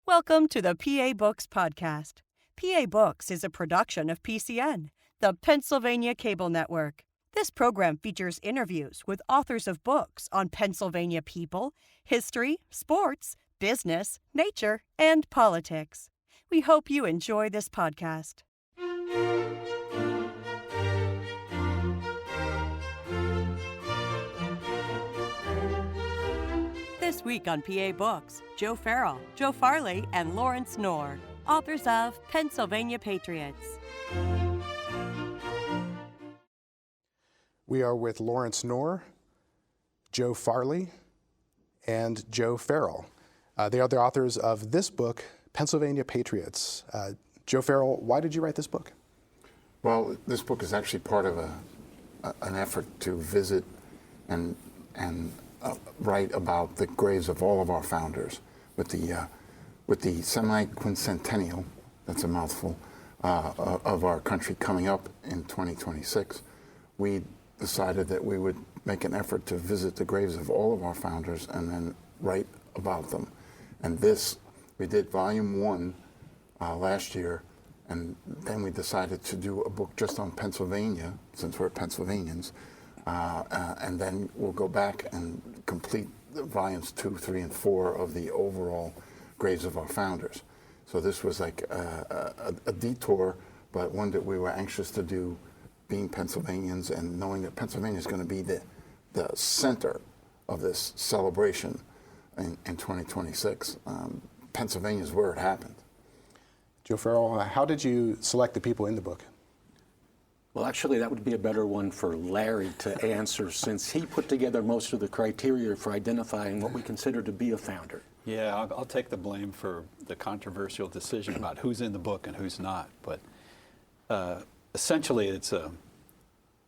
Welcome to the PA Books Podcast. PA Books is a production of PCN, the Pennsylvania Cable Network. This program features interviews with authors of books on Pennsylvania people, history, sports, business, nature, and politics. We hope you enjoy this podcast. This week on PA Books, Joe Farrell, Joe Farley, and Lawrence Knorr, authors of Pennsylvania Patriots. We are with Lawrence Knorr, Joe Farley, and Joe Farrell. They are the authors of this book, Pennsylvania Patriots. Joe Farrell, why did you write this book? Well, this book is actually part of an effort to visit and write about the graves of all of our founders with the semi-quincentennial, that's a mouthful, of our country coming up in 2026. We decided that we would make an effort to visit the graves of all of our founders and then write about them. And this, we did volume 1 last year, and then we decided to do a book just on Pennsylvania, since we're Pennsylvanians, and then we'll go back and complete the volumes 2, 3, and 4 of the overall graves of our founders. So this was like a detour, but one that we were anxious to do, being Pennsylvanians and knowing that Pennsylvania is going to be the center of this celebration in 2026. Pennsylvania is where it happened. Joe Farrell, how did you select the people in the book? Well, actually, that would be a better one for Larry to answer, since he put together most of the criteria for identifying what we consider to be a founder. Yeah, I'll take the blame for the controversial decision about who's in the book and who's not. But essentially, it's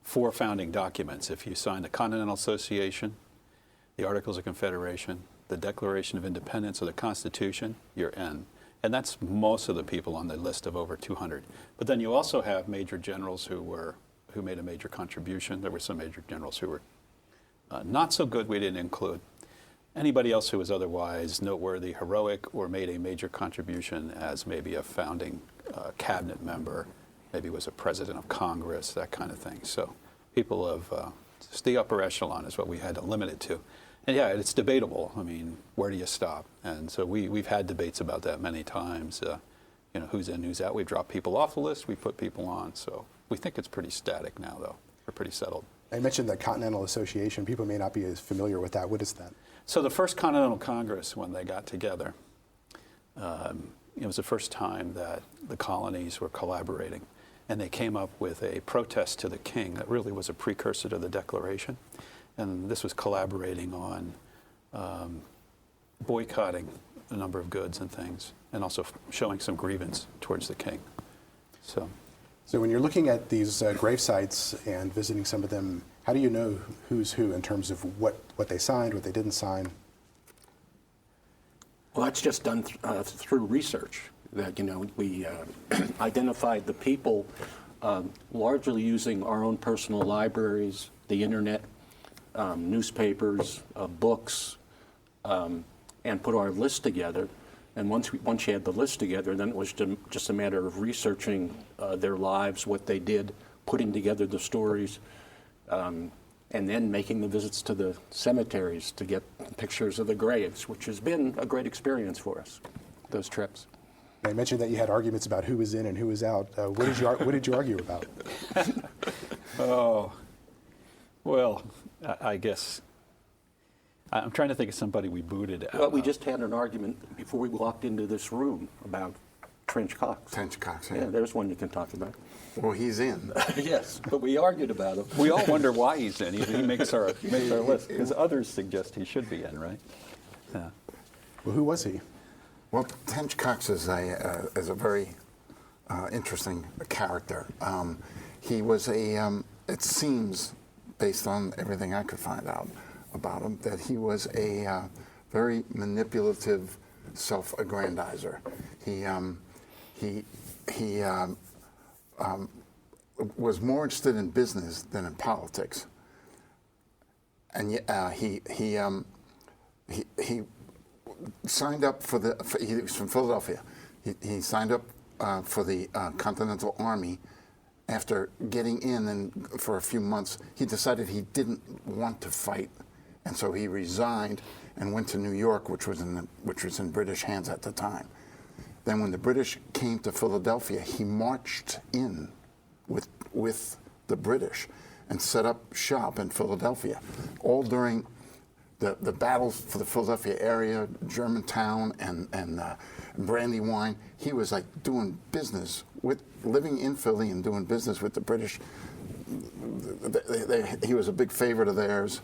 4 founding documents. If you sign the Continental Association, the Articles of Confederation, the Declaration of Independence, or the Constitution, you're in. And that's most of the people on the list of over 200. But then you also have major generals who made a major contribution. There were some major generals who were not so good, we didn't include. Anybody else who was otherwise noteworthy, heroic, or made a major contribution as maybe a founding cabinet member, maybe was a president of Congress, that kind of thing. So people of just the upper echelon is what we had to limit it to. And yeah, it's debatable. I mean, where do you stop? And so we've had debates about that many times. Who's in, who's out. We've dropped people off the list, we put people on. So we think it's pretty static now, though. We're pretty settled. I mentioned the Continental Association. People may not be as familiar with that. What is that? So the first Continental Congress, when they got together, it was the first time that the colonies were collaborating. And they came up with a protest to the king that really was a precursor to the Declaration. And this was collaborating on boycotting a number of goods and things, and also showing some grievance towards the king. So when you're looking at these grave sites and visiting some of them, how do you know who's who in terms of what they signed, what they didn't sign? Well, that's just done through research. That we identified the people largely using our own personal libraries, the internet, newspapers, books, and put our list together. And once you had the list together, then it was just a matter of researching their lives, what they did, putting together the stories, and then making the visits to the cemeteries to get pictures of the graves, which has been a great experience for us, those trips. I mentioned that you had arguments about who was in and who was out. What did you argue about? Oh, well, I guess I'm trying to think of somebody we booted out. Well, we just had an argument before we walked into this room about Trench Cox. Trench Cox, yeah. Yeah, there's one you can talk about. Well, he's in. Yes, but we argued about him. We all wonder why he's in. He makes our list, because others suggest he should be in, right? Yeah. Well, who was he? Well, Trench Cox is a very interesting character. He was it seems, based on everything I could find out about him, that he was a very manipulative self-aggrandizer. He was more interested in business than in politics, and he signed up he was from Philadelphia. He signed up for the Continental Army. After getting in, and for a few months, he decided he didn't want to fight, and so he resigned and went to New York, which was in British hands at the time. Then, when the British came to Philadelphia, he marched in with the British and set up shop in Philadelphia, all during the battles for the Philadelphia area, Germantown, and Brandywine. He was like doing business living in Philly and doing business with the British. He was a big favorite of theirs.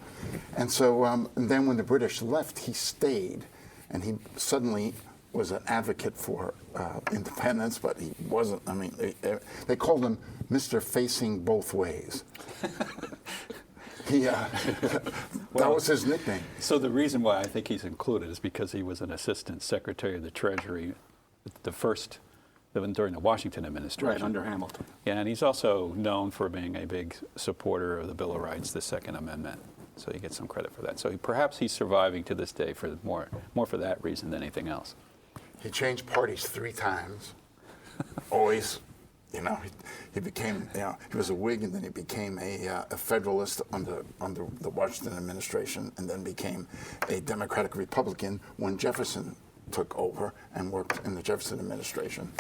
And so and then when the British left, he stayed, and he suddenly was an advocate for independence, but he wasn't. I mean, they called him Mr. Facing Both Ways. That was his nickname. So the reason why I think he's included is because he was an assistant secretary of the Treasury, during the Washington administration. Right, under Hamilton. Yeah, and he's also known for being a big supporter of the Bill of Rights, the Second Amendment. So he gets some credit for that. So perhaps he's surviving to this day for more for that reason than anything else. He changed parties 3 times. Always, he became, he was a Whig, and then he became a Federalist under the Washington administration, and then became a Democratic Republican when Jefferson took over and worked in the Jefferson administration.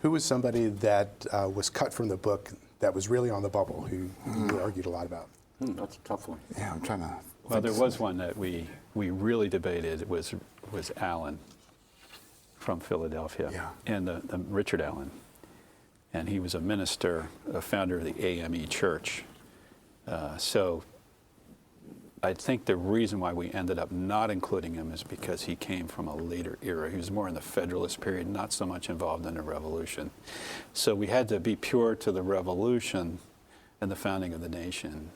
Who was somebody that was cut from the book that was really on the bubble, who you argued a lot about? That's a tough one. Yeah, I'm trying to. Well, there was one that we really debated. Was Allen from Philadelphia, Yeah. and the Richard Allen, and he was a minister, a founder of the AME Church. So I think the reason why we ended up not including him is because he came from a later era. He was more in the Federalist period, not so much involved in the Revolution. So we had to be pure to the Revolution and the founding of the nation.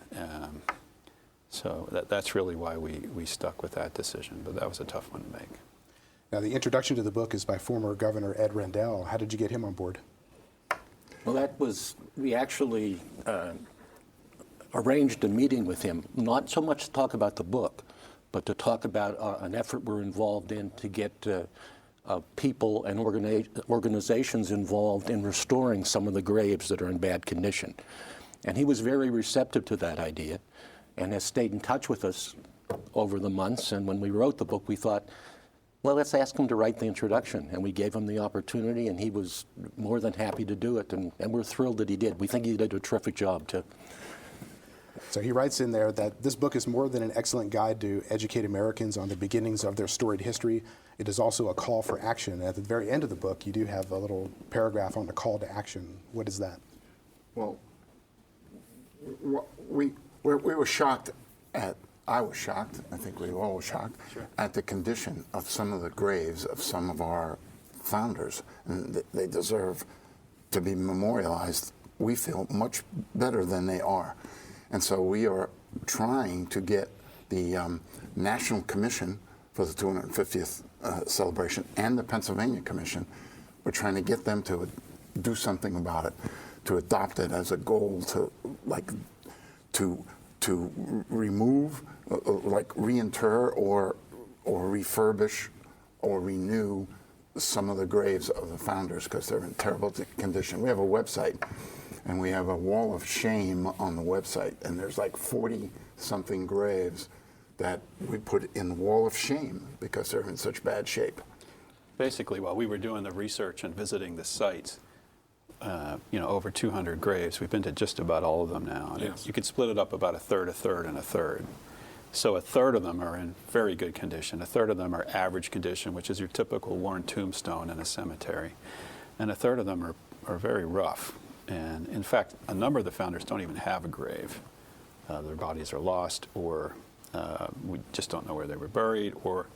So that's really why we stuck with that decision, but that was a tough one to make. Now, the introduction to the book is by former Governor Ed Rendell. How did you get him on board? Well, we actually arranged a meeting with him, not so much to talk about the book, but to talk about an effort we're involved in to get people and organizations involved in restoring some of the graves that are in bad condition. And he was very receptive to that idea and has stayed in touch with us over the months. And when we wrote the book, we thought, well, let's ask him to write the introduction. And we gave him the opportunity, and he was more than happy to do it. And we're thrilled that he did. We think he did a terrific job, too. So he writes in there that this book is more than an excellent guide to educate Americans on the beginnings of their storied history. It is also a call for action. At the very end of the book, you do have a little paragraph on the call to action. What is that? Well, we were shocked I was shocked, I think we were all shocked, at the condition of some of the graves of some of our founders. And they deserve to be memorialized, we feel, much better than they are. And so we are trying to get the National Commission for the 250th celebration and the Pennsylvania Commission, we're trying to get them to do something about it, to adopt it as a goal to remove, reinter or refurbish or renew some of the graves of the founders because they're in terrible condition. We have a website, and we have a wall of shame on the website, and there's like 40-something graves that we put in the wall of shame because they're in such bad shape. Basically, while we were doing the research and visiting the sites, over 200 graves. We've been to just about all of them now. And yes. You could split it up about a third, and a third. So a third of them are in very good condition. A third of them are average condition, which is your typical worn tombstone in a cemetery. And a third of them are very rough. And in fact, a number of the founders don't even have a grave. Their bodies are lost, or we just don't know where they were buried, or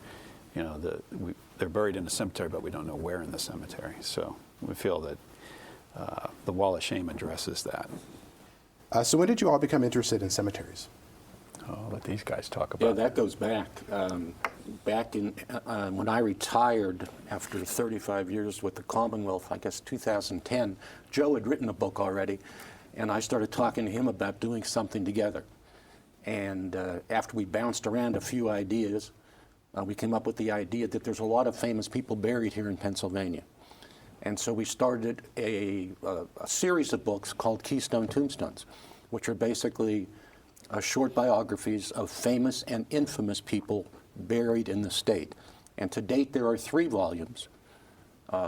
they're buried in a cemetery, but we don't know where in the cemetery. So we feel that the wall of shame addresses that. So when did you all become interested in cemeteries? I'll let these guys talk about Yeah, that goes back. Back in when I retired after 35 years with the Commonwealth, I guess 2010, Joe had written a book already, and I started talking to him about doing something together. And after we bounced around a few ideas, we came up with the idea that there's a lot of famous people buried here in Pennsylvania. And so we started a series of books called Keystone Tombstones, which are basically short biographies of famous and infamous people buried in the state. And to date, there are 3 volumes,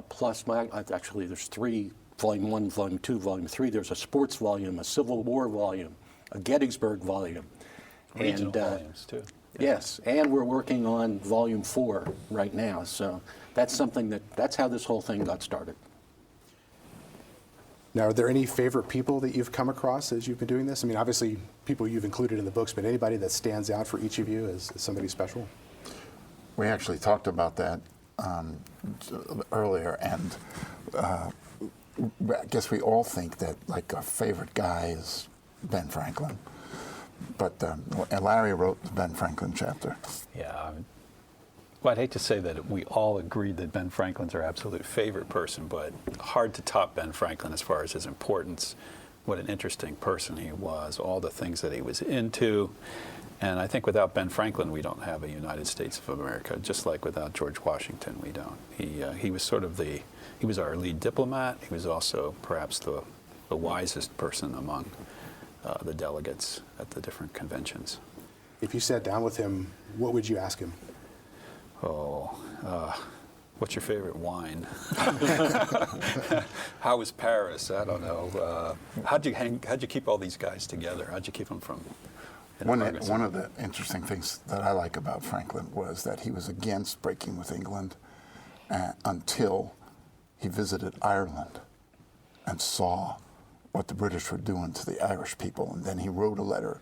plus actually there's 3, Volume 1, Volume 2, Volume 3. There's a sports volume, a Civil War volume, a Gettysburg volume. Regional volumes, too. Yes, and we're working on Volume 4 right now. So that's something that's how this whole thing got started. Now, are there any favorite people that you've come across as you've been doing this? I mean, obviously, people you've included in the books, but anybody that stands out for each of you as somebody special? We actually talked about that earlier, and I guess we all think that like our favorite guy is Ben Franklin. But Larry wrote the Ben Franklin chapter. Yeah. Well, I'd hate to say that we all agreed that Ben Franklin's our absolute favorite person, but hard to top Ben Franklin as far as his importance, what an interesting person he was, all the things that he was into. And I think without Ben Franklin, we don't have a United States of America, just like without George Washington, we don't. He was sort of he was our lead diplomat. He was also perhaps the wisest person among the delegates at the different conventions. If you sat down with him, what would you ask him? What's your favorite wine? How was Paris? I don't know. How'd you keep all these guys together? How'd you keep them from? One of the interesting things that I like about Franklin was that he was against breaking with England until he visited Ireland and saw what the British were doing to the Irish people. And then he wrote a letter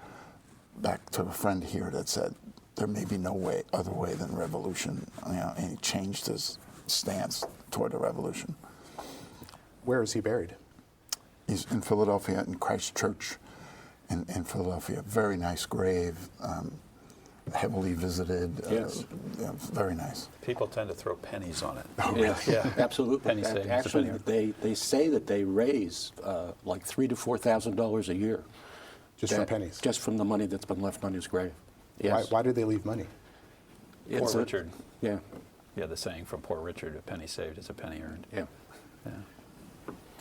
back to a friend here that said, there may be no other way than revolution, and he changed his stance toward a revolution. Where is he buried? He's in Philadelphia, in Christ Church in Philadelphia. Very nice grave, heavily visited. Yes. Very nice. People tend to throw pennies on it. Oh, really? Yeah, absolutely. Penny savings, Actually, depending they say that they raise like $3,000 to $4,000 a year. Just from pennies? Just from the money that's been left on his grave. Yes. Why do they leave money? Poor Richard. Yeah. Yeah, the saying from Poor Richard, a penny saved is a penny earned. Yeah. Yeah.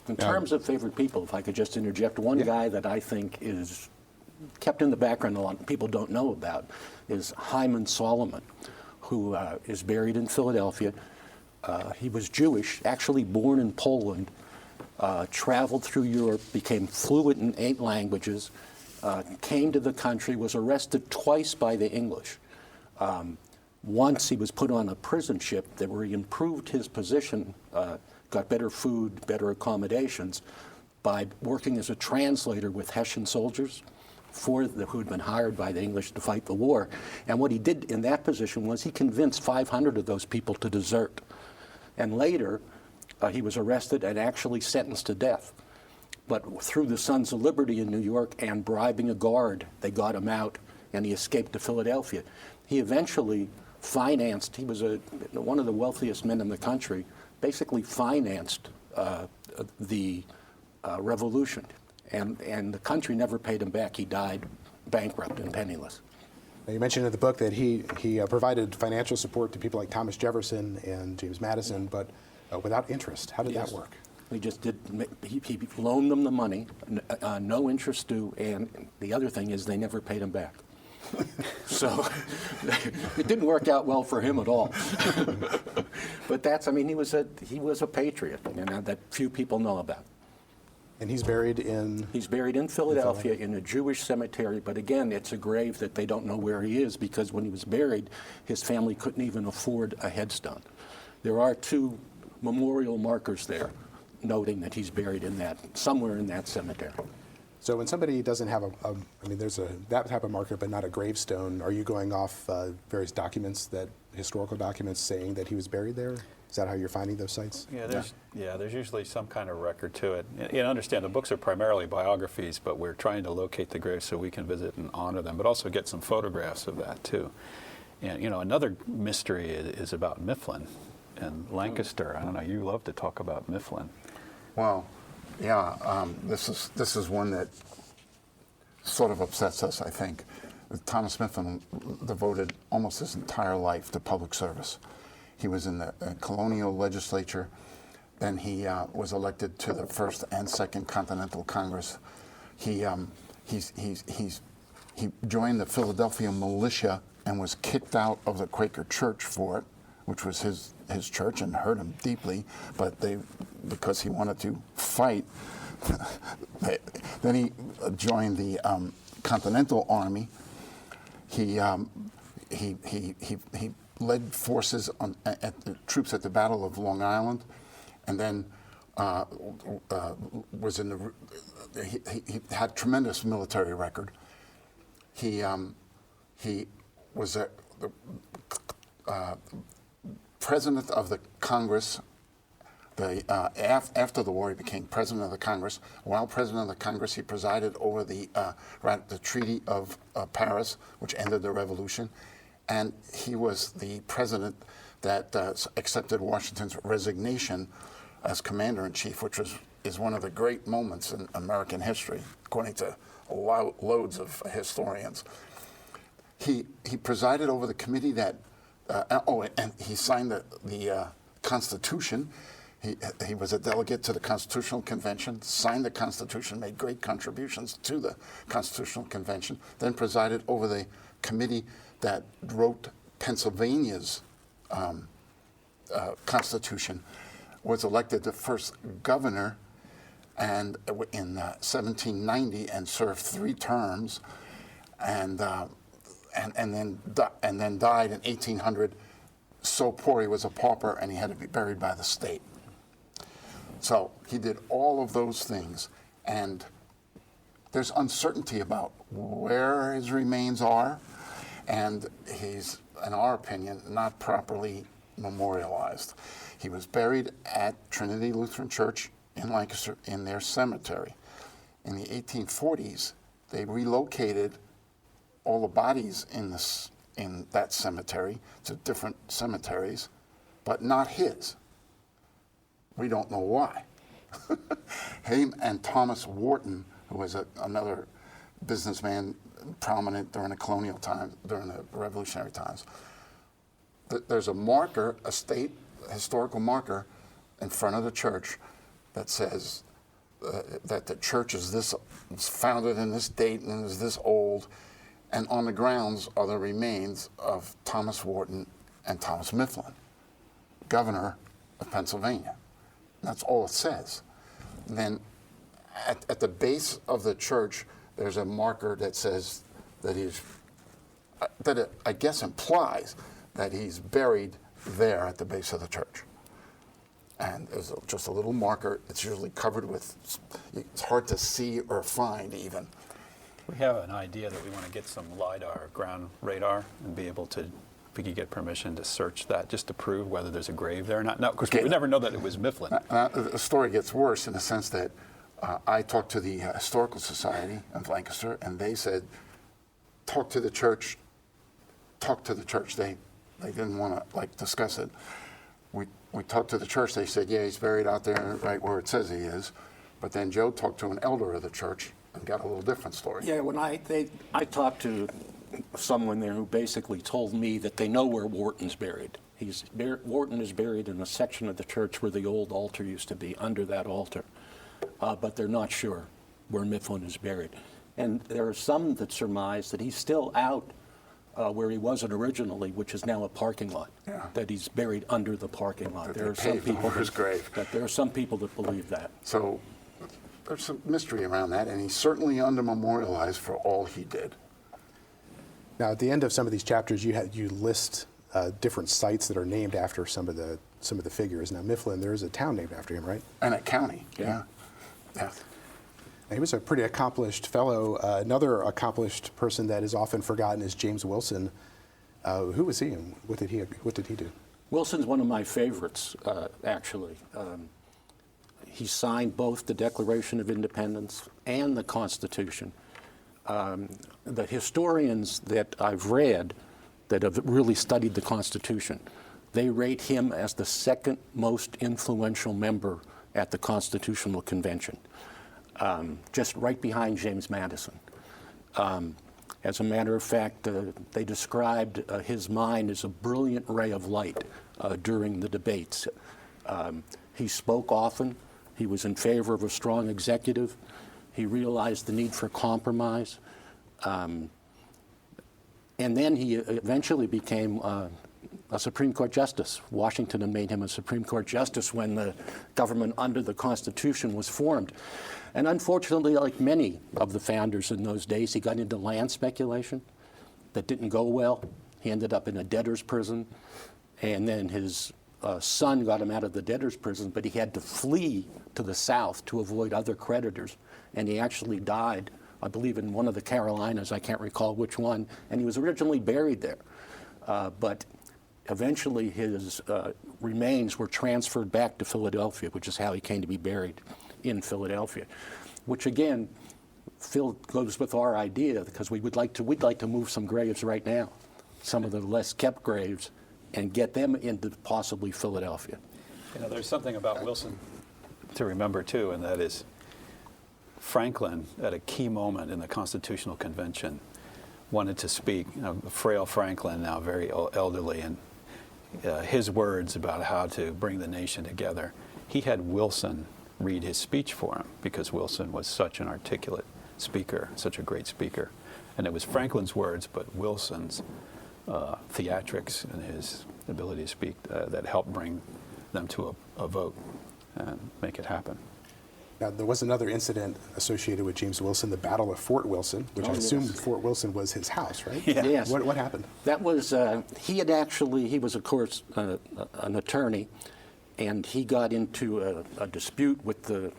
In terms of favorite people, if I could just interject, one guy that I think is kept in the background, a lot of people don't know about, is Hyman Solomon, who is buried in Philadelphia. He was Jewish, actually born in Poland, traveled through Europe, became fluent in 8 languages, came to the country, was arrested twice by the English. Once he was put on a prison ship where he improved his position, got better food, better accommodations, by working as a translator with Hessian soldiers who had been hired by the English to fight the war. And what he did in that position was he convinced 500 of those people to desert. And later, he was arrested and actually sentenced to death. But through the Sons of Liberty in New York and bribing a guard, they got him out, and he escaped to Philadelphia. He eventually financed, he was one of the wealthiest men in the country, basically financed the revolution. And the country never paid him back. He died bankrupt and penniless. Now, you mentioned in the book that he provided financial support to people like Thomas Jefferson and James Madison, but without interest. How did that work? He just he loaned them the money, no interest due, and the other thing is they never paid him back. So it didn't work out well for him at all. But he was a patriot, that few people know about. And he's buried in? He's buried in Philadelphia in a Jewish cemetery, but again, it's a grave that they don't know where he is because when he was buried, his family couldn't even afford a headstone. There are 2 memorial markers there noting that he's buried somewhere in that cemetery. So when somebody doesn't have there's that type of marker, but not a gravestone, are you going off various documents, historical documents saying that he was buried there? Is that how you're finding those sites? Yeah, there's usually some kind of record to it. You understand, the books are primarily biographies, but we're trying to locate the graves so we can visit and honor them, but also get some photographs of that too. And another mystery is about Mifflin and Lancaster. I don't know, you love to talk about Mifflin. Well, yeah, this is one that sort of upsets us, I think. Thomas Mifflin devoted almost his entire life to public service. He was in the colonial legislature. Then he was elected to the First and Second Continental Congress. He joined the Philadelphia militia and was kicked out of the Quaker Church for it, which was his church and hurt him deeply. But because he wanted to fight, then he joined the Continental Army. He led forces at the troops at the Battle of Long Island, and then was in the. He had tremendous military record. He was the president of the Congress. After the war, he became president of the Congress. While president of the Congress, he presided over the Treaty of Paris, which ended the Revolution, and he was the president that accepted Washington's resignation as commander-in-chief, which is one of the great moments in American history, according to loads of historians. He presided over the committee that, and he signed the Constitution. He was a delegate to the Constitutional Convention, signed the Constitution, made great contributions to the Constitutional Convention, then presided over the committee that wrote Pennsylvania's Constitution, was elected the first governor and in 1790 and served 3 terms, and then died in 1800. So poor he was a pauper, and he had to be buried by the state. So he did all of those things, and there's uncertainty about where his remains are, and he's, in our opinion, not properly memorialized. He was buried at Trinity Lutheran Church in Lancaster in their cemetery. In the 1840s, they relocated all the bodies in that cemetery to different cemeteries, but not his. We don't know why. Him and Thomas Wharton, who was another businessman prominent during the colonial times, during the revolutionary times. There's a marker, a state historical marker in front of the church that says that the church was founded in this date and is this old, and on the grounds are the remains of Thomas Wharton and Thomas Mifflin, governor of Pennsylvania. That's all it says. And then at the base of the church, there's a marker that says that I guess implies that he's buried there at the base of the church. And there's just a little marker. It's usually covered with, it's hard to see or find even. We have an idea that we want to get some LiDAR, ground radar, and be able to, if we could get permission to search that just to prove whether there's a grave there or not. No, of course, we would never know that it was Mifflin. The story gets worse in the sense that I talked to the Historical Society of Lancaster, and they said, talk to the church. They didn't want to discuss it. We talked to the church. They said, yeah, he's buried out there right where it says he is. But then Joe talked to an elder of the church and got a little different story. Yeah, when I talked to someone there who basically told me that they know where Wharton's buried. Wharton is buried in a section of the church where the old altar used to be, under that altar. But they're not sure where Mifflin is buried. And there are some that surmise that he's still out where he wasn't originally, which is now a parking lot. Yeah. That he's buried under the parking lot. There are some people that believe that. So there's some mystery around that, and he's certainly under-memorialized for all he did. Now, at the end of some of these chapters, you list different sites that are named after some of the figures. Now, Mifflin, there is a town named after him, right? And a county, yeah. Now, he was a pretty accomplished fellow. Another accomplished person that is often forgotten is James Wilson. Who was he, and what did he do? Wilson's one of my favorites, actually. He signed both the Declaration of Independence and the Constitution. The historians that I've read that have really studied the Constitution, they rate him as the second most influential member at the Constitutional Convention, just right behind James Madison. As a matter of fact, they described his mind as a brilliant ray of light during the debates. He spoke often. He was in favor of a strong executive. He realized the need for compromise. And then he eventually became a Supreme Court justice. Washington had made him a Supreme Court justice when the government under the Constitution was formed. And unfortunately, like many of the founders in those days, he got into land speculation that didn't go well. He ended up in a debtor's prison. And then his son got him out of the debtor's prison, but he had to flee to the South to avoid other creditors. And he actually died, I believe, in one of the Carolinas. I can't recall which one. And he was originally buried there. But eventually his remains were transferred back to Philadelphia, which is how he came to be buried in Philadelphia, which again, Phil, goes with our idea, because we'd like to move some graves right now, some of the less kept graves, and get them into possibly Philadelphia. You know, there's something about Wilson to remember too, and that is Franklin, at a key moment in the Constitutional Convention, wanted to speak. You know, frail Franklin, now very elderly, and his words about how to bring the nation together. He had Wilson read his speech for him, because Wilson was such an articulate speaker, such a great speaker. And it was Franklin's words, but Wilson's theatrics and his ability to speak that helped bring them to a vote and make it happen. Now, there was another incident associated with James Wilson, the Battle of Fort Wilson, which I assume Fort Wilson was his house, right? Yeah. Yes. What happened? That was, he was, of course, an attorney, and he got into a dispute with the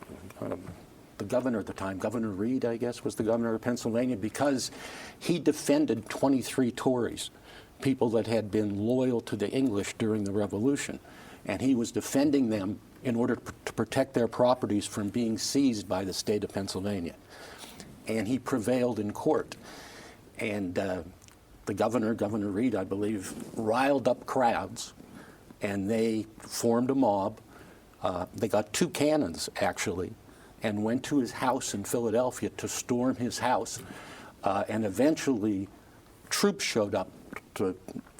governor at the time. Governor Reed, I guess, was the governor of Pennsylvania, because he defended 23 Tories, people that had been loyal to the English during the Revolution. And he was defending them in order to protect their properties from being seized by the state of Pennsylvania. And he prevailed in court. And the governor, Governor Reed, I believe, riled up crowds, and they formed a mob. They got 2 cannons, actually, and went to his house in Philadelphia to storm his house. And eventually, troops showed up to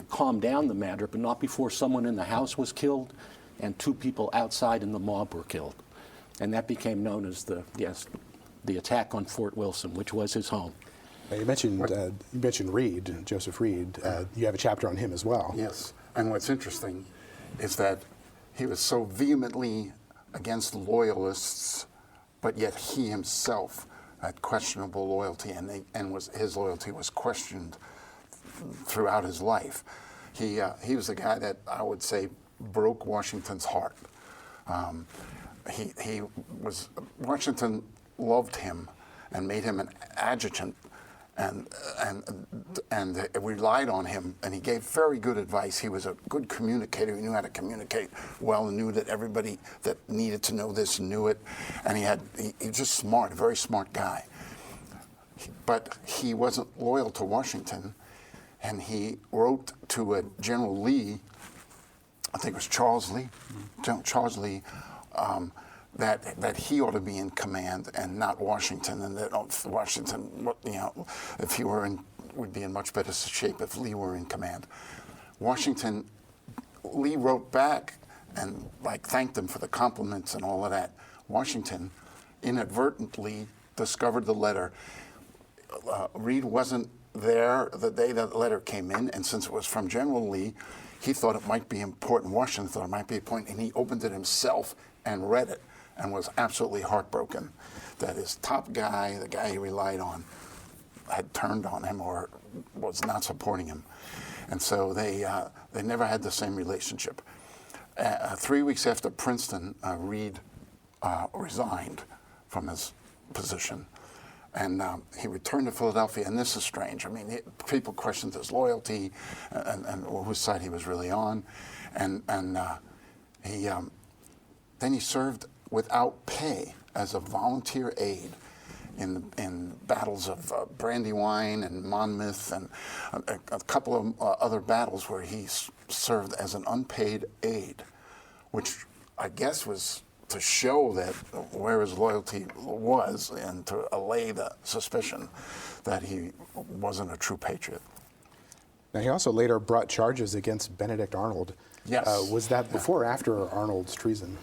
calm down the matter, but not before someone in the house was killed and 2 people outside in the mob were killed. And that became known as the attack on Fort Wilson, which was his home. You mentioned Reed, Joseph Reed. You have a chapter on him as well. Yes, and what's interesting is that he was so vehemently against loyalists, but yet he himself had questionable loyalty, and his loyalty was questioned throughout his life. He was the guy that I would say broke Washington's heart. Washington loved him and made him an adjutant, and relied on him, and he gave very good advice. He was a good communicator. He knew how to communicate well, and knew that everybody that needed to know this knew it, and he was just smart, a very smart guy. But he wasn't loyal to Washington, and he wrote to a General Lee, I think it was Charles Lee, that he ought to be in command and not Washington, and that Washington, if he were would be in much better shape if Lee were in command. Lee wrote back and thanked him for the compliments and all of that. Washington inadvertently discovered the letter. Reed wasn't there the day that the letter came in, and since it was from General Lee, he thought it might be important. Washington thought it might be important, and he opened it himself and read it, and was absolutely heartbroken that his top guy, the guy he relied on, had turned on him or was not supporting him. And so they never had the same relationship. 3 weeks after Princeton, Reed resigned from his position. And he returned to Philadelphia, and this is strange. I mean, people questioned his loyalty and whose side he was really on. And then he served without pay as a volunteer aide in battles of Brandywine and Monmouth, and a couple of other battles where he served as an unpaid aide, which I guess was to show that where his loyalty was and to allay the suspicion that he wasn't a true patriot. Now, he also later brought charges against Benedict Arnold. Yes. Was that before or after Arnold's treason?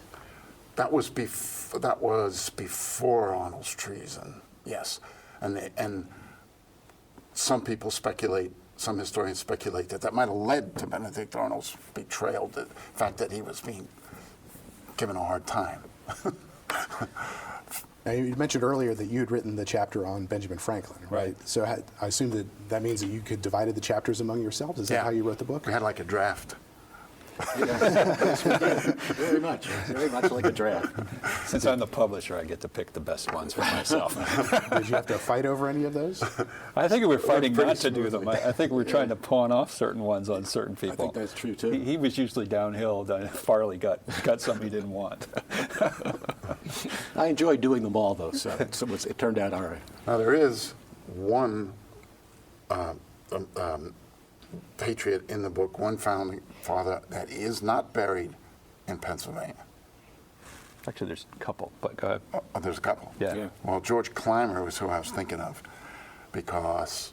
That was before Arnold's treason, yes. And some people speculate, some historians speculate that might have led to Benedict Arnold's betrayal, the fact that he was being given a hard time. Now, you mentioned earlier that you had written the chapter on Benjamin Franklin, right? So I assume that means that you could divided the chapters among yourselves? Is that how you wrote the book? We had like a draft. Very much like a draft. Since I'm the publisher, I get to pick the best ones for myself. Did you have to fight over any of those? I think we're fighting not to do them. I think we're trying to pawn off certain ones on certain people. I think that's true too. He was usually downhill. Farley got something he didn't want. I enjoyed doing them all, though, so it turned out all right. Now, there is one patriot in the book, one founding father that is not buried in Pennsylvania. Actually, there's a couple, but go ahead. Oh, there's a couple. Yeah. Well, George Clymer was who I was thinking of, because,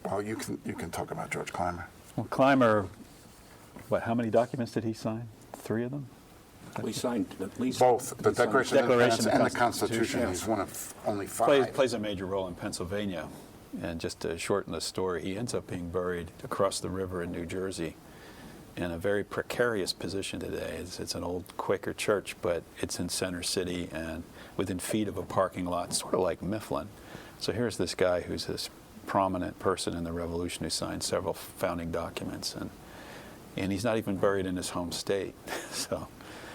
well, you can talk about George Clymer. Well, Clymer, how many documents did he sign? 3 of them? We signed at least Both the Declaration of Independence and the Constitution. Yes. He's one of only 5. Plays a major role in Pennsylvania. And just to shorten the story, he ends up being buried across the river in New Jersey in a very precarious position today. It's an old Quaker church, but it's in Center City and within feet of a parking lot, sort of like Mifflin. So here's this guy who's this prominent person in the Revolution who signed several founding documents, and he's not even buried in his home state. So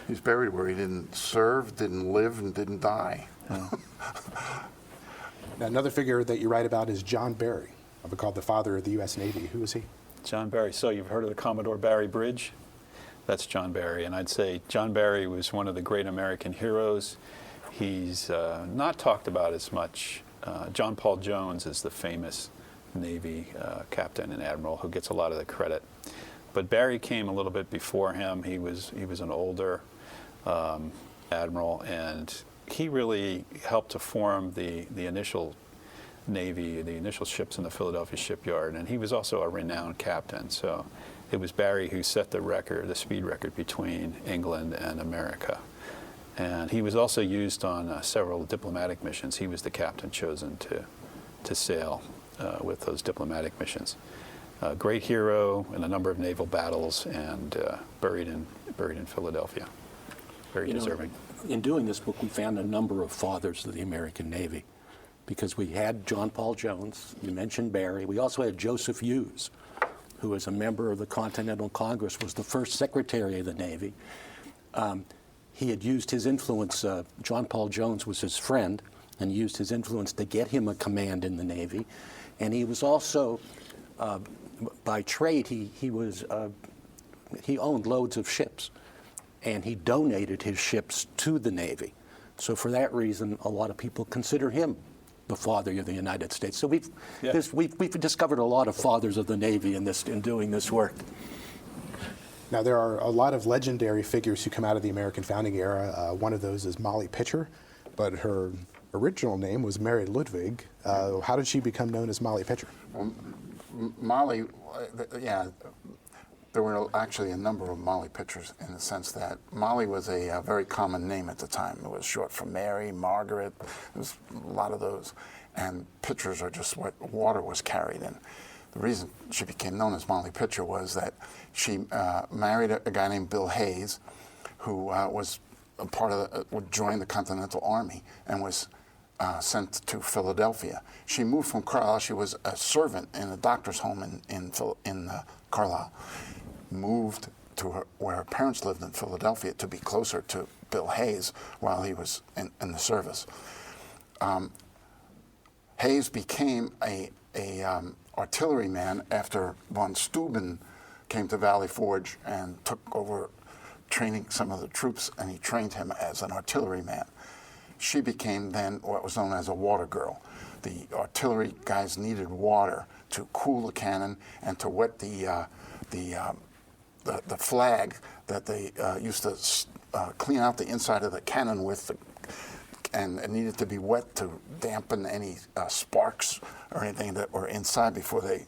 he's buried where he didn't serve, didn't live, and didn't die. Now, another figure that you write about is John Barry, called the father of the U.S. Navy. Who was he? John Barry. So you've heard of the Commodore Barry Bridge? That's John Barry. And I'd say John Barry was one of the great American heroes. He's not talked about as much. John Paul Jones is the famous Navy captain and admiral who gets a lot of the credit. But Barry came a little bit before him. He was an older admiral, and he really helped to form the initial Navy, the initial ships in the Philadelphia shipyard, and he was also a renowned captain. So it was Barry who set the record, the speed record between England and America. And he was also used on several diplomatic missions. He was the captain chosen to sail with those diplomatic missions. Great hero in a number of naval battles, and buried in Philadelphia. Very deserving. In doing this book, we found a number of fathers of the American Navy, because we had John Paul Jones, you mentioned Barry. We also had Joseph Hughes, who was a member of the Continental Congress, was the first Secretary of the Navy. He had used his influence, John Paul Jones was his friend, and used his influence to get him a command in the Navy. And he was also, by trade, he owned loads of ships, and he donated his ships to the Navy. So for that reason, a lot of people consider him the father of the United States. So we've discovered a lot of fathers of the Navy in doing this work. Now, there are a lot of legendary figures who come out of the American founding era. One of those is Molly Pitcher, but her original name was Mary Ludwig. How did she become known as Molly Pitcher? Well, Molly, there were actually a number of Molly Pitchers, in the sense that Molly was a very common name at the time. It was short for Mary, Margaret. There was a lot of those. And pitchers are just what water was carried in. The reason she became known as Molly Pitcher was that she married a guy named Bill Hayes, who was a part of joined the Continental Army and was sent to Philadelphia. She moved from Carlisle. She was a servant in a doctor's home in Carlisle. Moved to where her parents lived in Philadelphia to be closer to Bill Hayes while he was in the service. Hayes became a artilleryman after von Steuben came to Valley Forge and took over training some of the troops, and he trained him as an artilleryman. She became then what was known as a water girl. The artillery guys needed water to cool the cannon and to wet the flag that they used to clean out the inside of the cannon and it needed to be wet to dampen any sparks or anything that were inside before they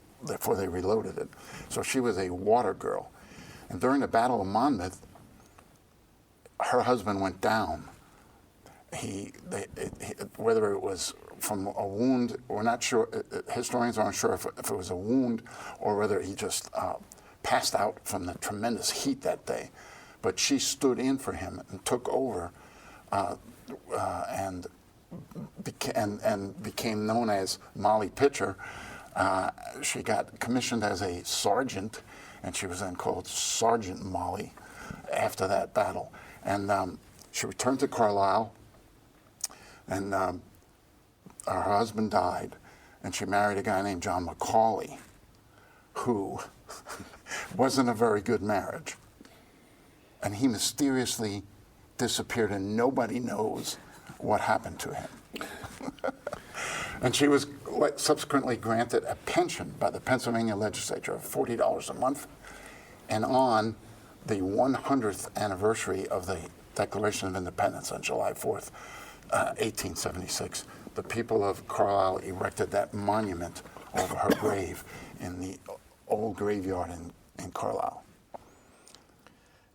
reloaded it. So she was a water girl. And during the Battle of Monmouth, her husband went down. Whether it was from a wound, we're not sure. Historians aren't sure if it was a wound or whether he just passed out from the tremendous heat that day. But she stood in for him and took over, and became known as Molly Pitcher. She got commissioned as a sergeant, and she was then called Sergeant Molly after that battle. And she returned to Carlisle, and her husband died, and she married a guy named John Macaulay, who wasn't a very good marriage. And he mysteriously disappeared, and nobody knows what happened to him. And she was subsequently granted a pension by the Pennsylvania legislature of $40 a month. And on the 100th anniversary of the Declaration of Independence on July 4th, 1876, the people of Carlisle erected that monument over her grave in the old graveyard in Carlisle.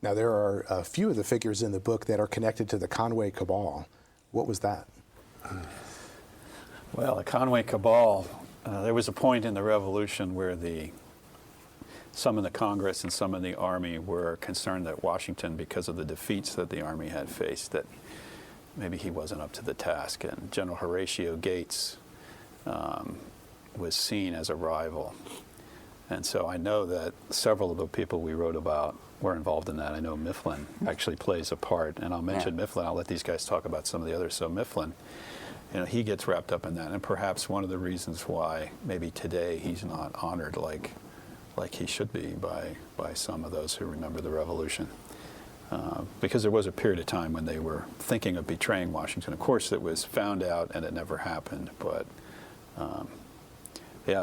Now, there are a few of the figures in the book that are connected to the Conway Cabal. What was that? Well, the Conway Cabal, there was a point in the Revolution where some in the Congress and some in the Army were concerned that Washington, because of the defeats that the Army had faced, that maybe he wasn't up to the task. And General Horatio Gates was seen as a rival. And so I know that several of the people we wrote about were involved in that. I know Mifflin actually plays a part, and I'll mention Mifflin. I'll let these guys talk about some of the others. So Mifflin, he gets wrapped up in that, and perhaps one of the reasons why maybe today he's not honored like he should be by some of those who remember the Revolution. Because there was a period of time when they were thinking of betraying Washington. Of course, it was found out and it never happened, but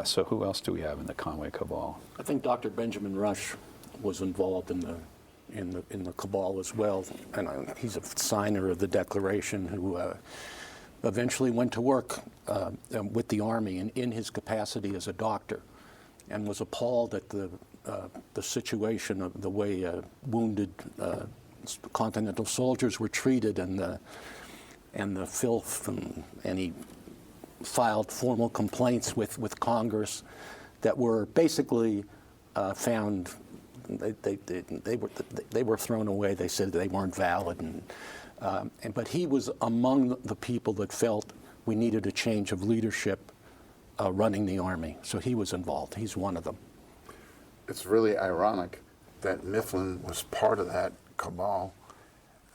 so who else do we have in the Conway Cabal? I think Dr. Benjamin Rush was involved in the cabal as well, and he's a signer of the Declaration who eventually went to work with the Army in his capacity as a doctor, and was appalled at the situation of the way wounded Continental soldiers were treated and the filth, and he filed formal complaints with Congress that were basically found. They were thrown away. They said they weren't valid, but he was among the people that felt we needed a change of leadership running the Army. So he was involved. He's one of them. It's really ironic that Mifflin was part of that cabal,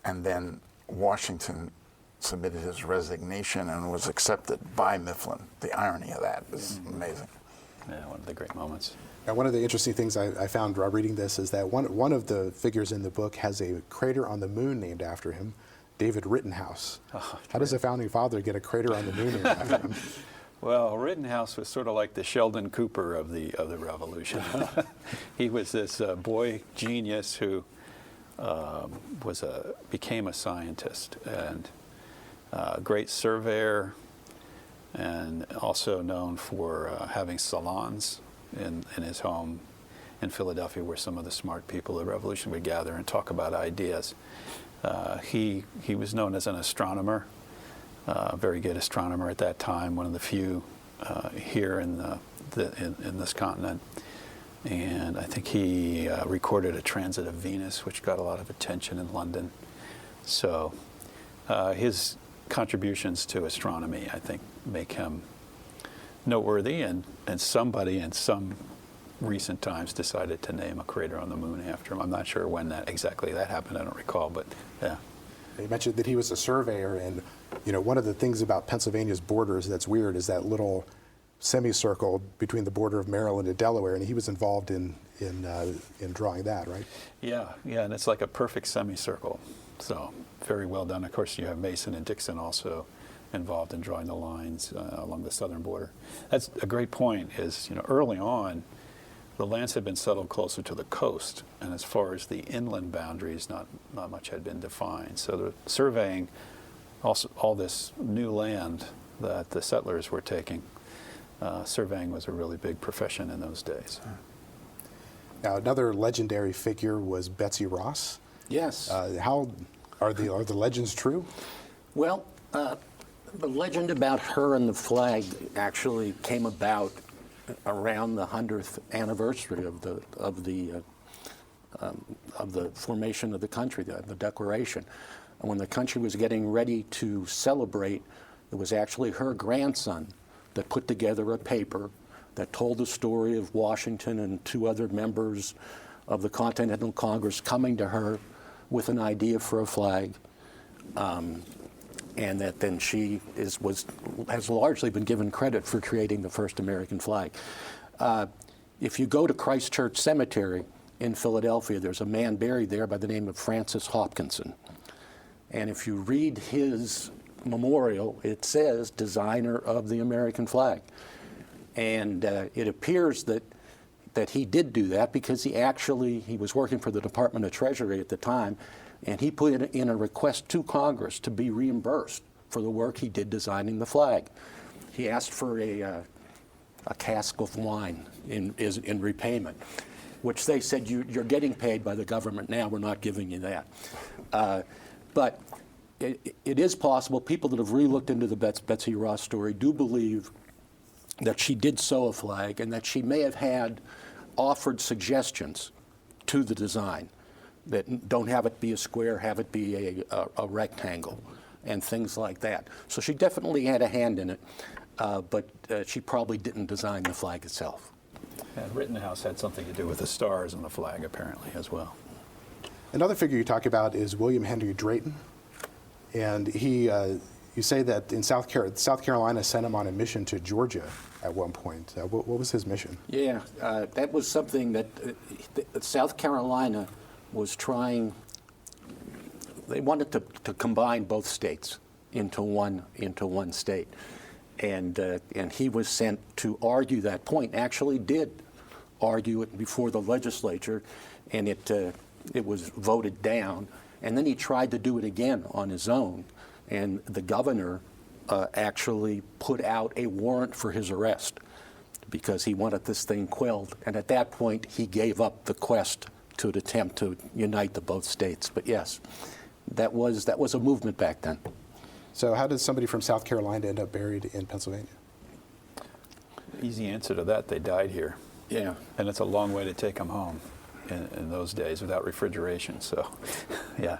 and then Washington submitted his resignation and was accepted by Mifflin. The irony of that is amazing. Yeah, one of the great moments. Now, one of the interesting things I found while reading this is that one of the figures in the book has a crater on the moon named after him, David Rittenhouse. How does a founding father get a crater on the moon named after him? Well, Rittenhouse was sort of like the Sheldon Cooper of the Revolution. He was this boy genius who became a scientist and a great surveyor, and also known for having salons in his home in Philadelphia, where some of the smart people of the Revolution would gather and talk about ideas. He was known as an astronomer, a very good astronomer at that time, one of the few here in this continent. And I think he recorded a transit of Venus, which got a lot of attention in London. So his contributions to astronomy, I think, make him noteworthy, and somebody in some recent times decided to name a crater on the moon after him. I'm not sure when that happened. I don't recall, but yeah. You mentioned that he was a surveyor, and one of the things about Pennsylvania's borders that's weird is that little semicircle between the border of Maryland and Delaware, and he was involved in drawing that, right? Yeah, and it's like a perfect semicircle. So very well done. Of course, you have Mason and Dixon also involved in drawing the lines along the southern border. That's a great point. Is early on, the lands had been settled closer to the coast, and as far as the inland boundaries, not much had been defined. So the surveying, also all this new land that the settlers were taking, surveying was a really big profession in those days. Now, another legendary figure was Betsy Ross. Yes. How are the legends true? Well, the legend about her and the flag actually came about around the 100th anniversary of the formation of the country, the Declaration. And when the country was getting ready to celebrate, it was actually her grandson that put together a paper that told the story of Washington and 2 other members of the Continental Congress coming to her with an idea for a flag. And that then she has largely been given credit for creating the first American flag. If you go to Christ Church Cemetery in Philadelphia, there's a man buried there by the name of Francis Hopkinson. And if you read his memorial, it says designer of the American flag. And it appears that he did do that because he was working for the Department of Treasury at the time, and he put in a request to Congress to be reimbursed for the work he did designing the flag. He asked for a cask of wine in repayment, which they said, you're getting paid by the government now, we're not giving you that. But it is possible, people that have re-looked into the Betsy Ross story do believe that she did sew a flag and that she may have had offered suggestions to the design that don't have it be a square, have it be a rectangle, and things like that. So she definitely had a hand in it, but she probably didn't design the flag itself. And Rittenhouse had something to do with the stars on the flag, apparently, as well. Another figure you talk about is William Henry Drayton, and you say that in South Carolina sent him on a mission to Georgia at one point. What was his mission? Yeah, that was something that South Carolina was trying. They wanted to combine both states into one state, and he was sent to argue that point. Actually, did argue it before the legislature, and it was voted down. And then he tried to do it again on his own, and the governor actually put out a warrant for his arrest because he wanted this thing quelled. And at that point, he gave up the quest to attempt to unite the both states. But yes, that was a movement back then. So how did somebody from South Carolina end up buried in Pennsylvania? Easy answer to that, they died here. Yeah. And it's a long way to take them home in those days without refrigeration, so yeah.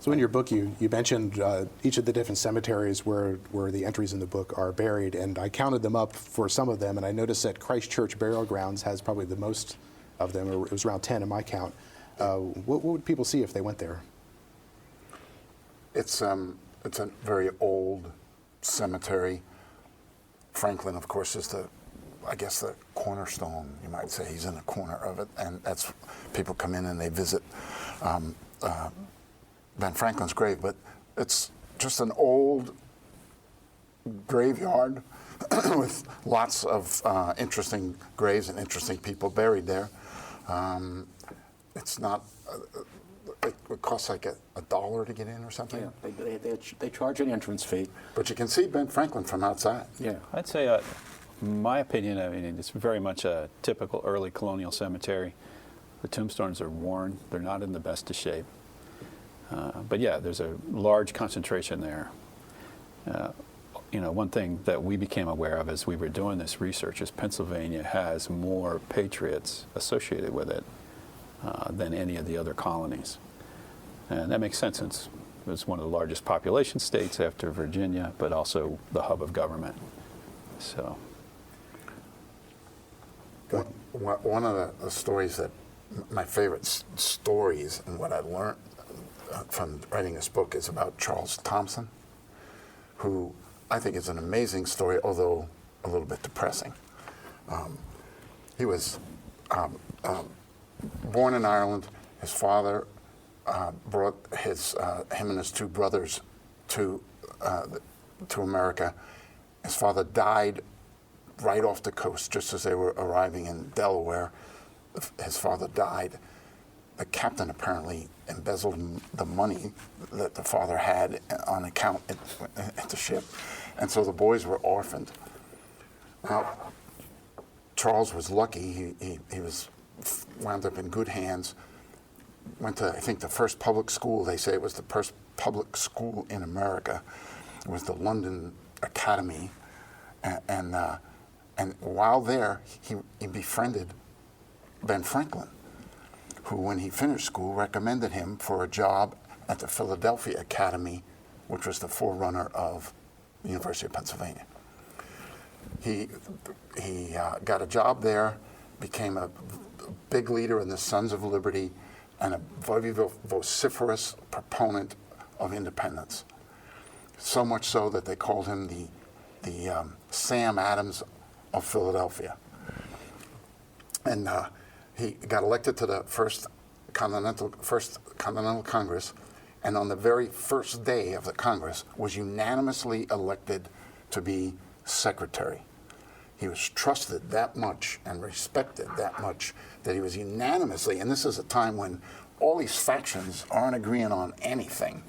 So in your book, you mentioned each of the different cemeteries where the entries in the book are buried, and I counted them up for some of them, and I noticed that Christ Church Burial Grounds has probably the most of them, or it was around 10 in my count. What would people see if they went there? It's a very old cemetery. Franklin, of course, is the cornerstone, you might say. He's in the corner of it, and that's, people come in and they visit Ben Franklin's grave, but it's just an old graveyard with lots of interesting graves and interesting people buried there. It's not, it costs like $1 to get in or something. Yeah, they charge an entrance fee. But you can see Ben Franklin from outside. Yeah. I'd say, my opinion, I mean, it's very much a typical early colonial cemetery. The tombstones are worn. They're not in the best of shape. But yeah, there's a large concentration there. One thing that we became aware of as we were doing this research is Pennsylvania has more patriots associated with it than any of the other colonies. And that makes sense since it was one of the largest population states after Virginia, but also the hub of government. So. One of the stories that, my favorite stories and what I learned from writing this book is about Charles Thompson, who I think is an amazing story, although a little bit depressing. He was born in Ireland. His father brought him and his 2 brothers to America. His father died right off the coast, just as they were arriving in Delaware. His father died. The captain apparently embezzled the money that the father had on account at the ship, and so the boys were orphaned. Now, Charles was lucky. He was wound up in good hands. Went to, I think, the first public school. They say it was the first public school in America. It was the London Academy, and while there, he befriended Ben Franklin, who, when he finished school, recommended him for a job at the Philadelphia Academy, which was the forerunner of the University of Pennsylvania. He got a job there, became a big leader in the Sons of Liberty, and a very vociferous proponent of independence. So much so that they called him the Sam Adams of Philadelphia. And he got elected to the First Continental Congress, and on the very first day of the Congress was unanimously elected to be secretary. He was trusted that much and respected that much that he was unanimously, and this is a time when all these factions aren't agreeing on anything.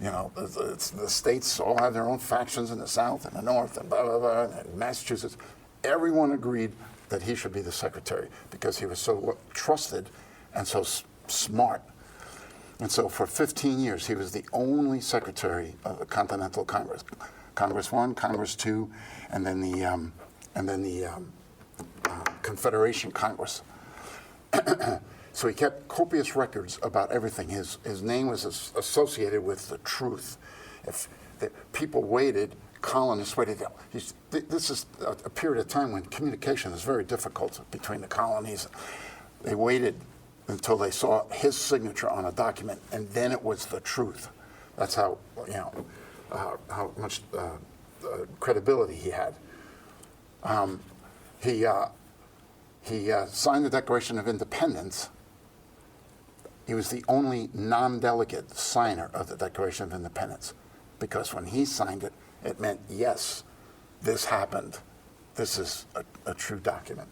You know, the states all have their own factions in the South and the North and blah, blah, blah, and Massachusetts. Everyone agreed that he should be the secretary because he was so trusted and so smart. And so for 15 years, he was the only secretary of the Continental Congress. Congress I, Congress II, and then the Confederation Congress. So he kept copious records about everything. His name was associated with the truth. If the people waited, colonists waited. This is a period of time when communication is very difficult between the colonies. They waited until they saw his signature on a document, and then it was the truth. That's how, you know, how much credibility he had. He signed the Declaration of Independence. He was the only non-delegate signer of the Declaration of Independence, because when he signed it, it meant, yes, this happened. This is a true document.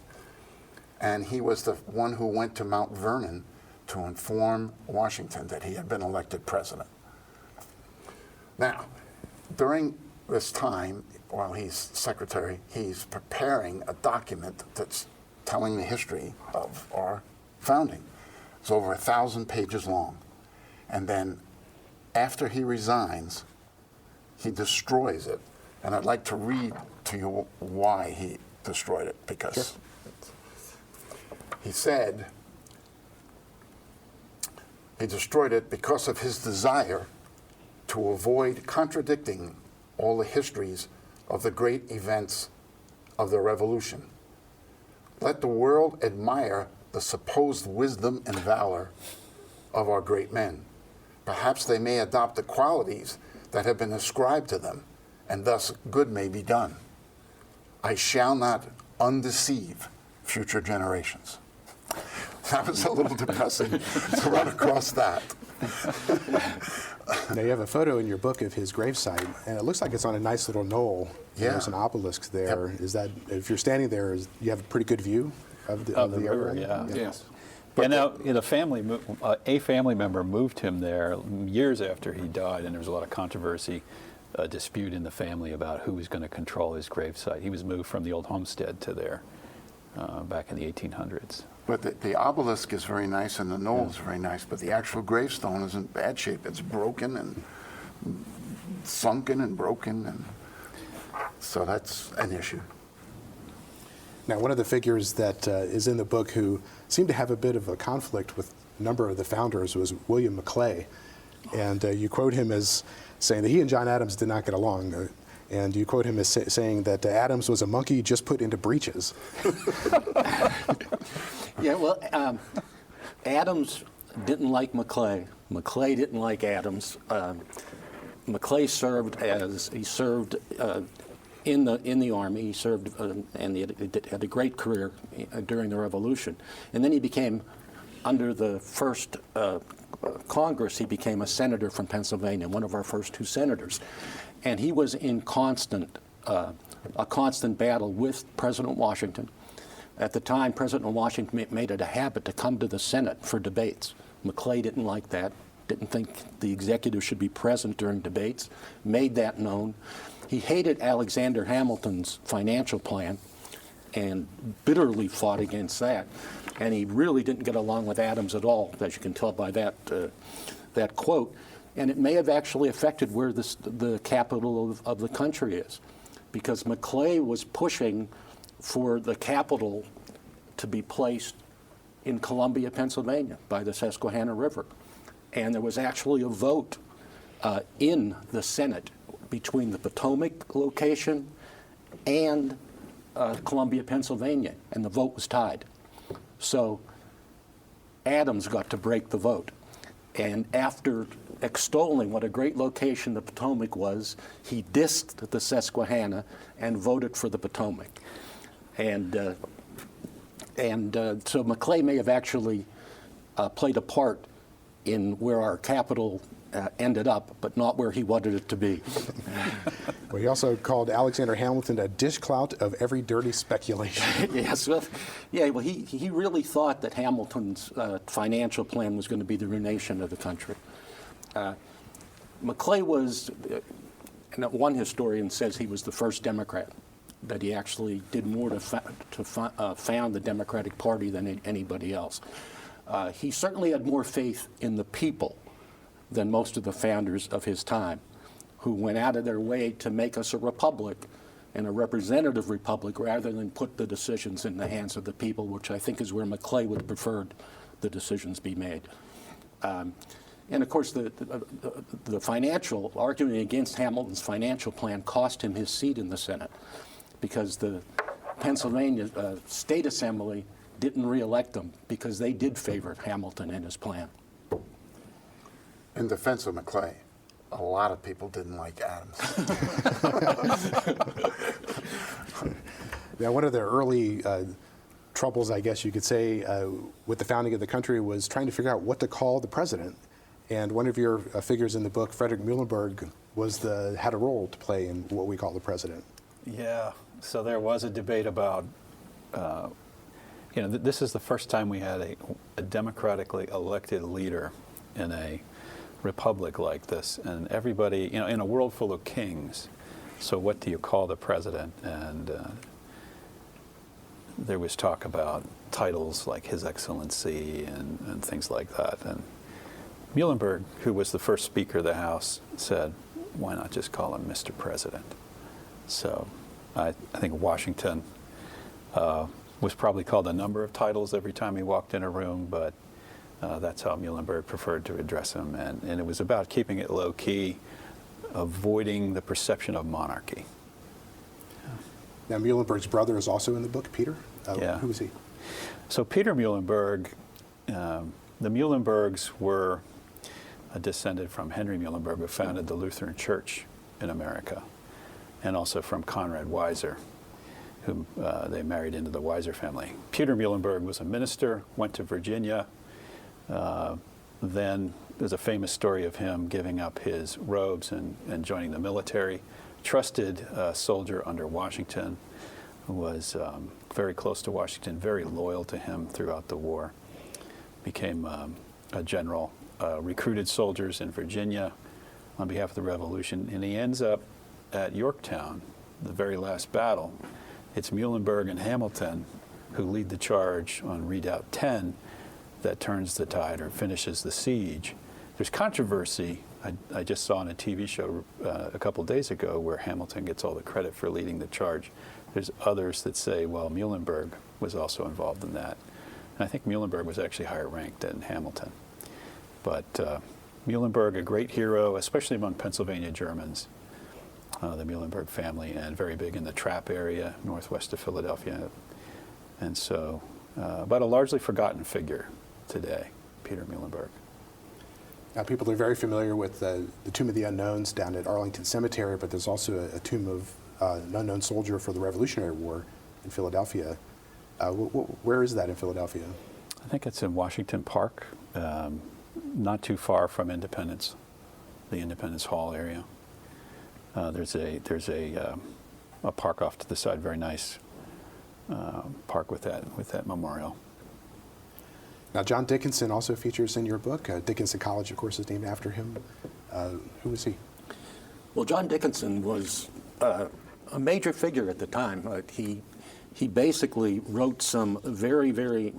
And he was the one who went to Mount Vernon to inform Washington that he had been elected president. Now, during this time, while he's secretary, he's preparing a document that's telling the history of our founding. It's over 1,000 pages long. And then after he resigns, he destroys it. And I'd like to read to you why he destroyed it, because he said he destroyed it because of his desire to avoid contradicting all the histories of the great events of the Revolution. Let the world admire the supposed wisdom and valor of our great men. Perhaps they may adopt the qualities that have been ascribed to them, and thus good may be done. I shall not undeceive future generations. That was a little depressing to run across that. Now you have a photo in your book of his gravesite, and it looks like it's on a nice little knoll. Yeah. There's an obelisk there. Yep. Is that, if you're standing there, you have a pretty good view of the river? area? Yeah. Yes. And now, a family member moved him there years after he died, and there was a lot of controversy, dispute in the family about who was going to control his gravesite. He was moved from the old homestead to there back in the 1800s. But the obelisk is very nice, and the knoll is very nice, but the actual gravestone is in bad shape. It's broken and sunken and broken, and so that's an issue. Now, one of the figures that is in the book who seemed to have a bit of a conflict with a number of the founders was William Maclay. And you quote him as saying that he and John Adams did not get along. And you quote him as saying that Adams was a monkey just put into breeches. Yeah, well, Adams didn't like Maclay. Maclay didn't like Adams. Maclay served in the Army. He served and he had a great career during the Revolution. And then he became, under the first Congress, he became a senator from Pennsylvania, one of our first two senators. And he was in constant a constant battle with President Washington. At the time, President Washington made it a habit to come to the Senate for debates. Maclay didn't like that, didn't think the executive should be present during debates, made that known. He hated Alexander Hamilton's financial plan and bitterly fought against that. And he really didn't get along with Adams at all, as you can tell by that quote. And it may have actually affected where the capital of the country is, because Maclay was pushing for the capital to be placed in Columbia, Pennsylvania, by the Susquehanna River. And there was actually a vote in the Senate between the Potomac location and Columbia, Pennsylvania, and the vote was tied. So Adams got to break the vote. And after extolling what a great location the Potomac was, he dissed the Susquehanna and voted for the Potomac. And so Maclay may have actually played a part in where our capital ended up, but not where he wanted it to be. Well, he also called Alexander Hamilton a dishclout of every dirty speculation. Yes, well, yeah. Well, he really thought that Hamilton's financial plan was going to be the ruination of the country. Maclay was, and one historian says he was the first Democrat, that he actually did more to found the Democratic Party than anybody else. He certainly had more faith in the people than most of the founders of his time, who went out of their way to make us a republic and a representative republic rather than put the decisions in the hands of the people, which I think is where Maclay would have preferred the decisions be made. And of course, the financial argument against Hamilton's financial plan cost him his seat in the Senate, because the Pennsylvania State Assembly didn't reelect him because they did favor Hamilton and his plan. In defense of Maclay, a lot of people didn't like Adams. Now, one of the early troubles, I guess you could say, with the founding of the country was trying to figure out what to call the president. And one of your figures in the book, Frederick Muhlenberg, had a role to play in what we call the president. Yeah, so there was a debate about, this is the first time we had a democratically elected leader in a republic like this, and everybody, in a world full of kings, so what do you call the president? And there was talk about titles like His Excellency and things like that. And Muhlenberg, who was the first Speaker of the House, said, why not just call him Mr. President? So I think Washington was probably called a number of titles every time he walked in a room, but that's how Muhlenberg preferred to address him. And it was about keeping it low-key, avoiding the perception of monarchy. Now, Muhlenberg's brother is also in the book, Peter? Yeah. Who is he? So Peter Muhlenberg, the Muhlenbergs were descended from Henry Muhlenberg, who founded the Lutheran Church in America, and also from Conrad Weiser, whom they married into the Weiser family. Peter Muhlenberg was a minister, went to Virginia. Then there's a famous story of him giving up his robes and joining the military. Trusted soldier under Washington, who was very close to Washington, very loyal to him throughout the war. Became a general, recruited soldiers in Virginia on behalf of the Revolution, and he ends up at Yorktown, the very last battle. It's Muhlenberg and Hamilton who lead the charge on Redoubt 10 that turns the tide or finishes the siege. There's controversy. I just saw on a TV show a couple days ago where Hamilton gets all the credit for leading the charge. There's others that say, well, Muhlenberg was also involved in that. And I think Muhlenberg was actually higher ranked than Hamilton. But Muhlenberg, a great hero, especially among Pennsylvania Germans, the Muhlenberg family, and very big in the Trapp area, northwest of Philadelphia. And so, but a largely forgotten figure today, Peter Muhlenberg. Now, people are very familiar with the Tomb of the Unknowns down at Arlington Cemetery, but there's also a tomb of an unknown soldier for the Revolutionary War in Philadelphia. Where is that in Philadelphia? I think it's in Washington Park, not too far from Independence, the Independence Hall area. There's a a park off to the side, very nice park with that memorial. Now, John Dickinson also features in your book. Dickinson College, of course, is named after him. Who was he? Well, John Dickinson was a major figure at the time. He basically wrote some very, very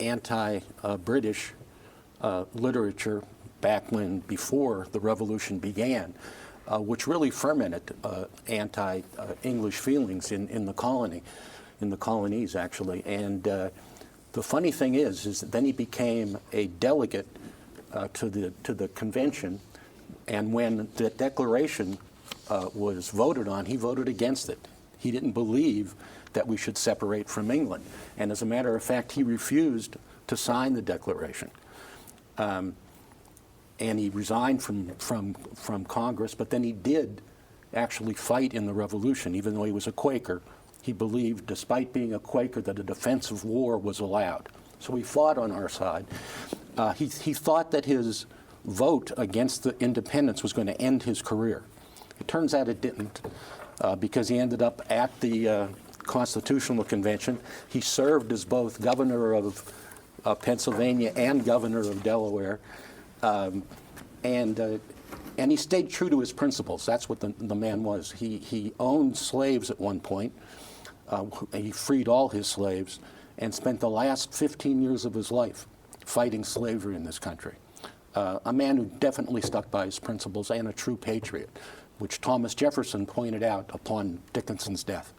anti-British literature back before the Revolution began, which really fermented anti-English feelings in the colonies actually. And the funny thing is that then he became a delegate to the convention, and when the Declaration was voted on, he voted against it. He didn't believe that we should separate from England, and as a matter of fact, he refused to sign the Declaration. And he resigned from Congress, but then he did actually fight in the Revolution, even though he was a Quaker. He believed, despite being a Quaker, that a defensive war was allowed. So he fought on our side. He thought that his vote against the independence was going to end his career. It turns out it didn't, because he ended up at the Constitutional Convention. He served as both governor of Pennsylvania and governor of Delaware. And he stayed true to his principles. That's what the man was. He owned slaves at one point. He freed all his slaves and spent the last 15 years of his life fighting slavery in this country. A man who definitely stuck by his principles and a true patriot, which Thomas Jefferson pointed out upon Dickinson's death.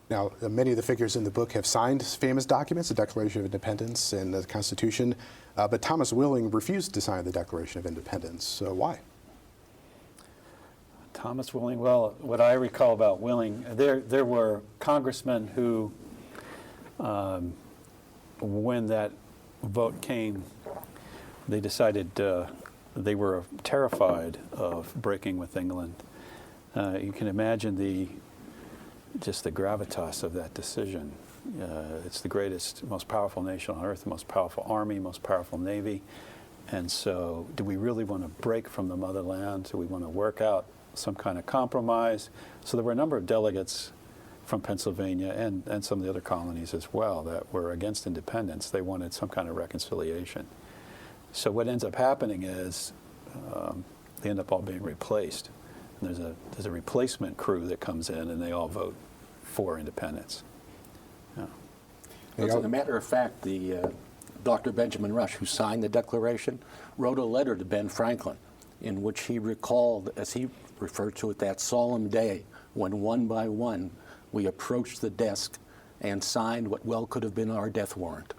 Now, many of the figures in the book have signed famous documents, the Declaration of Independence and the Constitution, but Thomas Willing refused to sign the Declaration of Independence. Why? Thomas Willing, well, what I recall about Willing, there were congressmen who, when that vote came, they decided they were terrified of breaking with England. You can imagine just the gravitas of that decision. It's the greatest, most powerful nation on earth, the most powerful army, most powerful navy. And so do we really want to break from the motherland? Do we want to work out some kind of compromise? So there were a number of delegates from Pennsylvania and some of the other colonies as well that were against independence. They wanted some kind of reconciliation. So what ends up happening is they end up all being replaced. And there's a replacement crew that comes in, and they all vote for independence. Yeah. As a matter of fact, Dr. Benjamin Rush, who signed the Declaration, wrote a letter to Ben Franklin in which he recalled, as he referred to it, that solemn day when one by one we approached the desk and signed what well could have been our death warrant.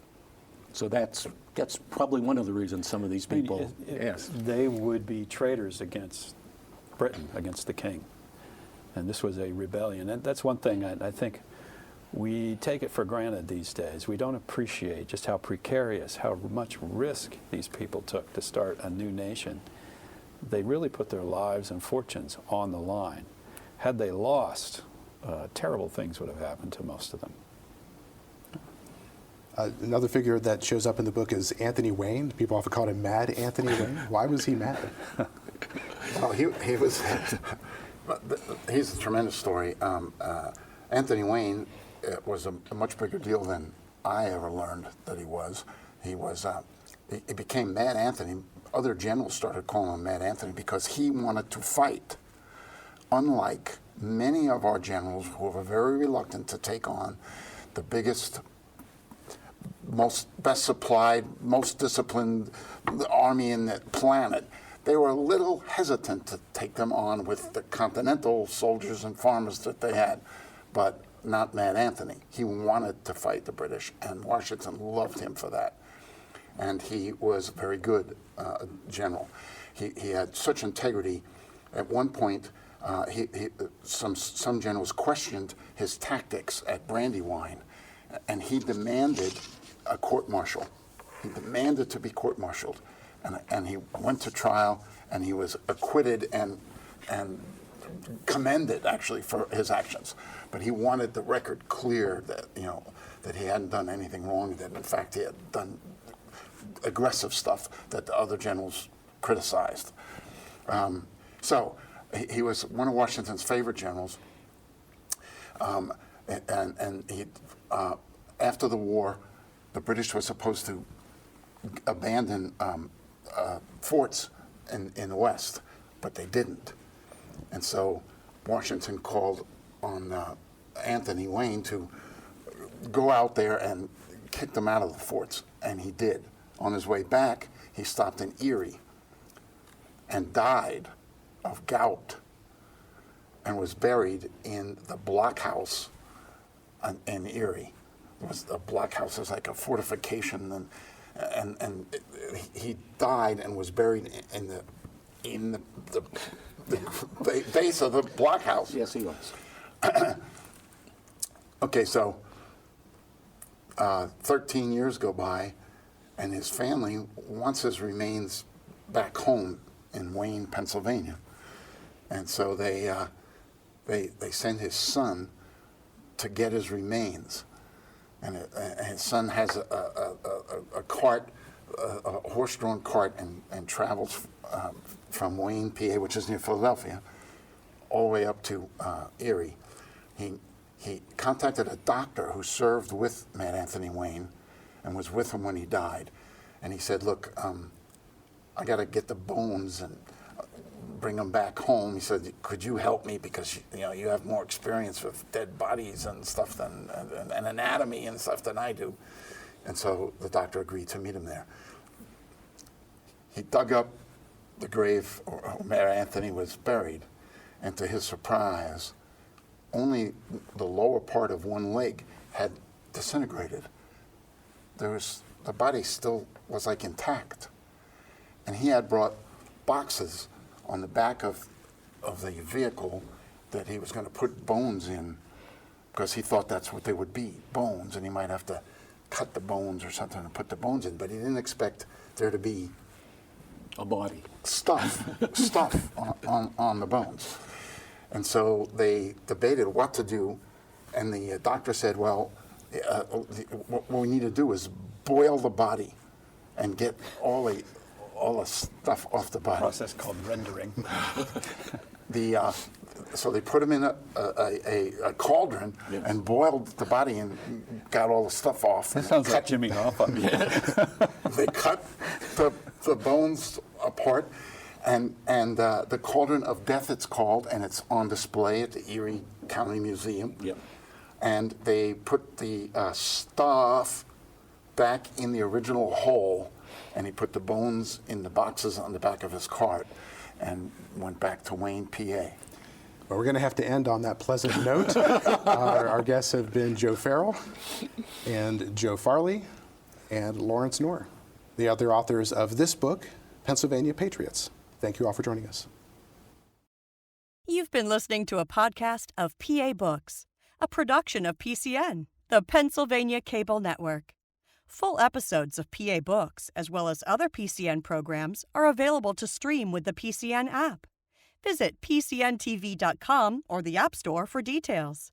So that's probably one of the reasons some of these people, yes. They would be traitors against Britain, against the king. And this was a rebellion. And that's one thing I think we take it for granted these days. We don't appreciate just how precarious, how much risk these people took to start a new nation. They really put their lives and fortunes on the line. Had they lost, terrible things would have happened to most of them. Another figure that shows up in the book is Anthony Wayne. People often call him Mad Anthony Wayne. Why was he mad? Well, he was. He's a tremendous story. Anthony Wayne was a much bigger deal than I ever learned that he was. He was. He became Mad Anthony. Other generals started calling him Mad Anthony because he wanted to fight. Unlike many of our generals who were very reluctant to take on the biggest, best supplied, most disciplined army in the planet, they were a little hesitant to take them on with the continental soldiers and farmers that they had, but not Mad Anthony. He wanted to fight the British, and Washington loved him for that. And he was a very good general. He had such integrity. At one point, some generals questioned his tactics at Brandywine, and he demanded a court-martial. He demanded to be court-martialed, and he went to trial, and he was acquitted and commended actually for his actions. But he wanted the record clear that that he hadn't done anything wrong. That in fact he had done aggressive stuff that the other generals criticized. So he was one of Washington's favorite generals. And he, after the war, the British were supposed to abandon forts in the West, but they didn't. And so Washington called on Anthony Wayne to go out there and kick them out of the forts, and he did. On his way back, he stopped in Erie and died of gout and was buried in the blockhouse in Erie. The blockhouse is like a fortification, and he died and was buried in the base of the blockhouse. Yes, he was. Okay, so 13 years go by, and his family wants his remains back home in Wayne, Pennsylvania, and so they send his son to get his remains, and his son has a cart, a horse-drawn cart, and travels from Wayne, PA, which is near Philadelphia, all the way up to Erie. He contacted a doctor who served with Mad Anthony Wayne and was with him when he died. And he said, look, I got to get the bones and bring them back home. He said, could you help me, because you have more experience with dead bodies and stuff and anatomy and stuff than I do. And so the doctor agreed to meet him there. He dug up the grave where Mad Anthony was buried, and to his surprise, only the lower part of one leg had disintegrated. The body still was like intact. And he had brought boxes on the back of the vehicle that he was going to put bones in, because he thought that's what they would be, bones, and he might have to cut the bones or something and put the bones in, but he didn't expect there to be A body. stuff on the bones. And so they debated what to do, and the doctor said, well, what we need to do is boil the body and get all the stuff off the body. Process called rendering. So they put him in a cauldron and boiled the body and got all the stuff off. That sounds like Jimmy Hoffa. They cut the bones apart, and the Cauldron of Death, it's called, and it's on display at the Erie County Museum. Yep. And they put the stuff back in the original hole, and he put the bones in the boxes on the back of his cart and went back to Wayne, PA. Well, we're going to have to end on that pleasant note. Our guests have been Joe Farrell and Joe Farley and Lawrence Knorr, the other authors of this book, Pennsylvania Patriots. Thank you all for joining us. You've been listening to a podcast of PA Books, a production of PCN, the Pennsylvania Cable Network. Full episodes of PA Books, as well as other PCN programs, are available to stream with the PCN app. Visit PCNTV.com or the App Store for details.